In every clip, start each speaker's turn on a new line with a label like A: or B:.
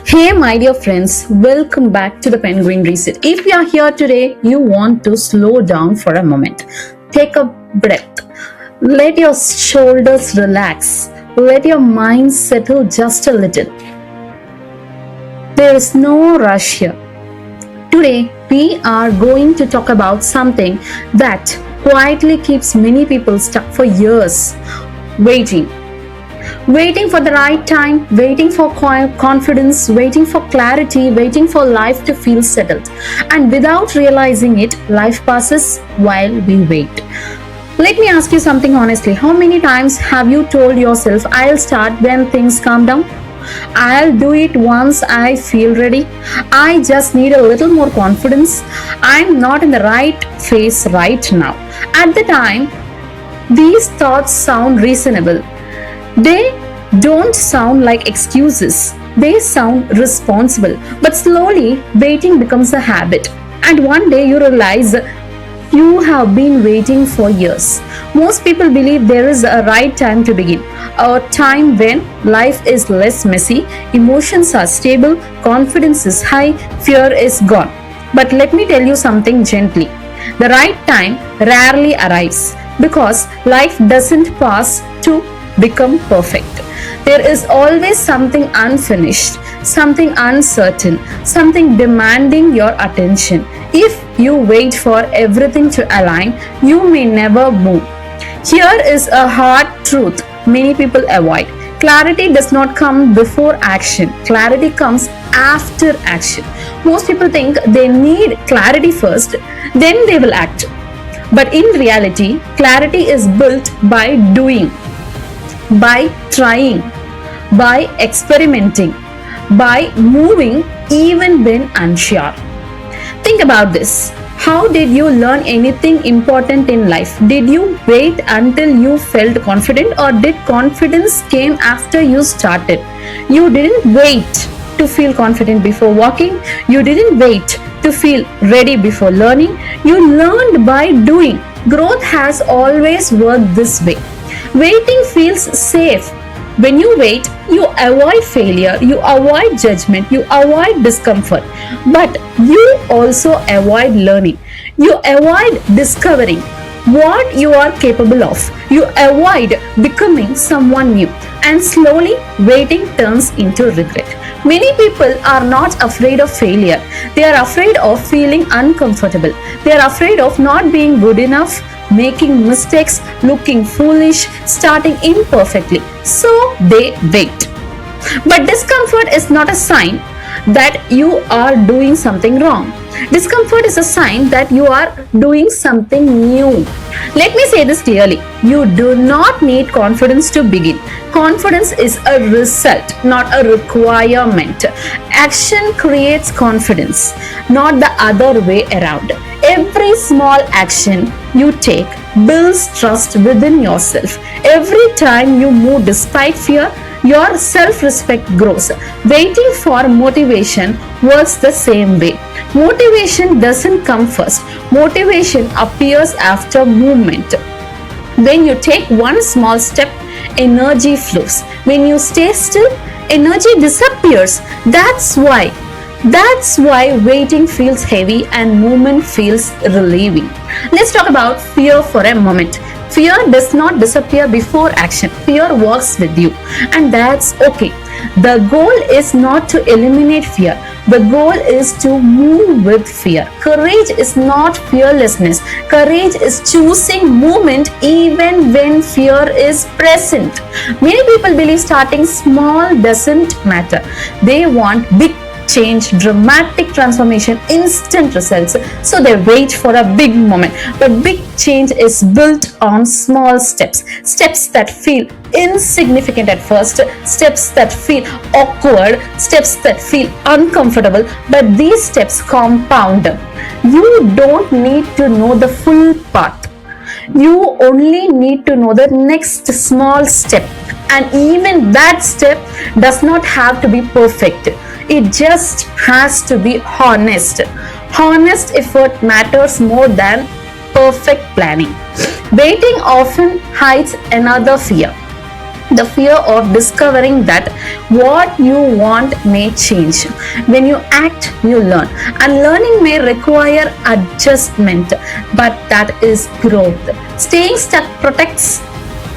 A: Hey, my dear friends, welcome back to the Penguin Reset. If you are here today, you want to slow down for a moment. Take a breath. Let your shoulders relax. Let your mind settle just a little. There is no rush here. Today, we are going to talk about something that quietly keeps many people stuck for years: waiting. Waiting for the right time, waiting for confidence, waiting for clarity, waiting for life to feel settled. And without realizing it, life passes while we wait. Let me ask you something honestly. How many times have you told yourself, I'll start when things calm down? I'll do it once I feel ready. I just need a little more confidence. I'm not in the right phase right now. At the time, these thoughts sound reasonable. They don't sound like excuses. They sound responsible. But slowly, waiting becomes a habit. And one day you realize you have been waiting for years. Most people believe there is a right time to begin, a time when life is less messy, emotions are stable, confidence is high, fear is gone. But let me tell you something gently. The right time rarely arrives because life doesn't pass to become perfect. There is always something unfinished, something uncertain, something demanding your attention. If you wait for everything to align, you may never move. Here is a hard truth many people avoid. Clarity does not come before action. Clarity comes after action. Most people think they need clarity first, then they will act. But in reality, clarity is built by doing, by trying, by experimenting, by moving even when unsure. Think about this. How did you learn anything important in life? Did you wait until you felt confident, or did confidence came after you started? You didn't wait to feel confident before walking. You didn't wait to feel ready before learning. You learned by doing. Growth has always worked this way. Waiting feels safe. When you wait, you avoid failure, you avoid judgment, you avoid discomfort. But you also avoid learning. You avoid discovering what you are capable of. You avoid becoming someone new. And slowly, waiting turns into regret. Many people are not afraid of failure. They are afraid of feeling uncomfortable. They are afraid of not being good enough, making mistakes, looking foolish, starting imperfectly. So they wait. But discomfort is not a sign that you are doing something wrong. Discomfort is a sign that you are doing something new. Let me say this clearly. You do not need confidence to begin. Confidence is a result, not a requirement. Action creates confidence, not the other way around. Every small action you take builds trust within yourself. Every time you move despite fear, your self-respect grows. Waiting for motivation works the same way. Motivation doesn't come first. Motivation appears after movement. When you take one small step, energy flows. When you stay still, energy disappears. That's why waiting feels heavy and movement feels relieving. Let's talk about fear for a moment. Fear does not disappear before action. Fear works with you, and that's okay. The goal is not to eliminate fear. The goal is to move with fear. Courage is not fearlessness. Courage is choosing movement even when fear is present. Many people believe starting small doesn't matter. They want big change, dramatic transformation, instant results. So they wait for a big moment. But big change is built on small steps. Steps that feel insignificant at first, steps that feel awkward, steps that feel uncomfortable. But these steps compound. You don't need to know the full path. You only need to know the next small step. And even that step does not have to be perfect. It just has to be honest. Honest effort matters more than perfect planning. Waiting often hides another fear. The fear of discovering that what you want may change. When you act, you learn, and learning may require adjustment, but that is growth. Staying stuck protects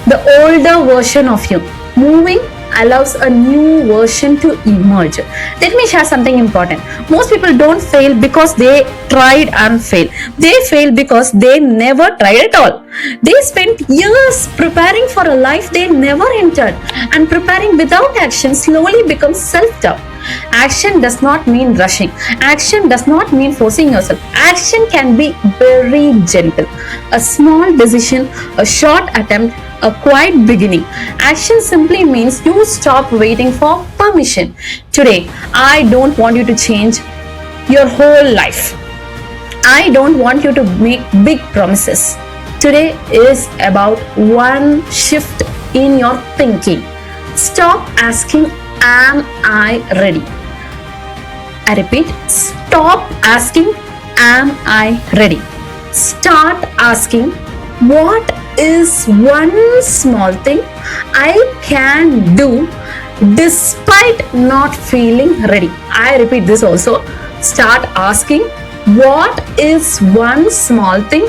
A: the older version of you. Moving allows a new version to emerge. Let me share something important. Most people don't fail because they tried and failed. They fail because they never tried at all. They spent years preparing for a life they never entered, and preparing without action slowly becomes self-doubt. Action does not mean rushing. Action does not mean forcing yourself. Action can be very gentle. A small decision, a short attempt, a quiet beginning. Action simply means you stop waiting for permission. Today, I don't want you to change your whole life. I don't want you to make big promises. Today is about one shift in your thinking. Stop asking, am I ready? I repeat, stop asking, am I ready? Start asking, what is one small thing I can do despite not feeling ready? I repeat this also. Start asking, what is one small thing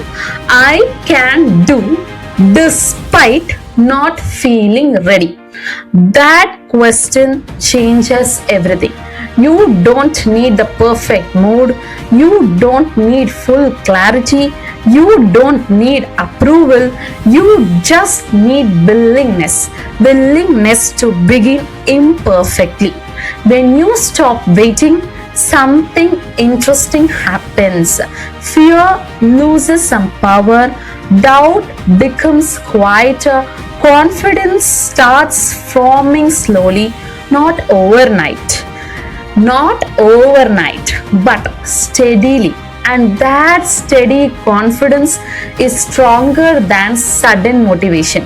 A: I can do despite not feeling ready? That question changes everything. You don't need the perfect mood. You don't need full clarity. You don't need approval. You just need willingness. Willingness to begin imperfectly. When you stop waiting, something interesting happens. Fear loses some power. Doubt becomes quieter. Confidence starts forming slowly, not overnight. Not overnight, but steadily. And that steady confidence is stronger than sudden motivation.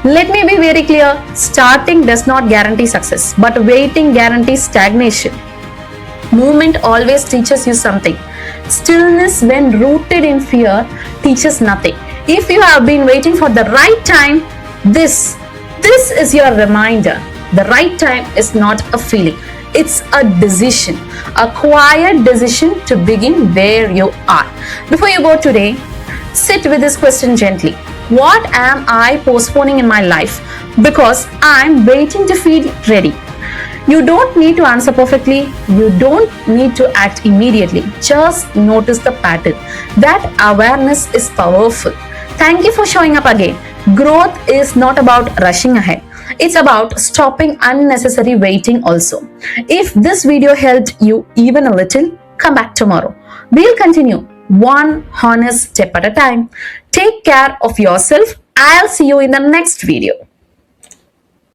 A: Let me be very clear. Starting does not guarantee success, but waiting guarantees stagnation. Movement always teaches you something. Stillness, when rooted in fear, teaches nothing. If you have been waiting for the right time, this is your reminder. The right time is not a feeling. It's a decision, a quiet decision to begin where you are. Before you go today, sit with this question gently. What am I postponing in my life because I'm waiting to feel ready? You don't need to answer perfectly. You don't need to act immediately. Just notice the pattern. That awareness is powerful. Thank you for showing up again. Growth is not about rushing ahead. It's about stopping unnecessary waiting also. If this video helped you even a little, come back tomorrow. We'll continue one honest step at a time. Take care of yourself. I'll see you in the next video.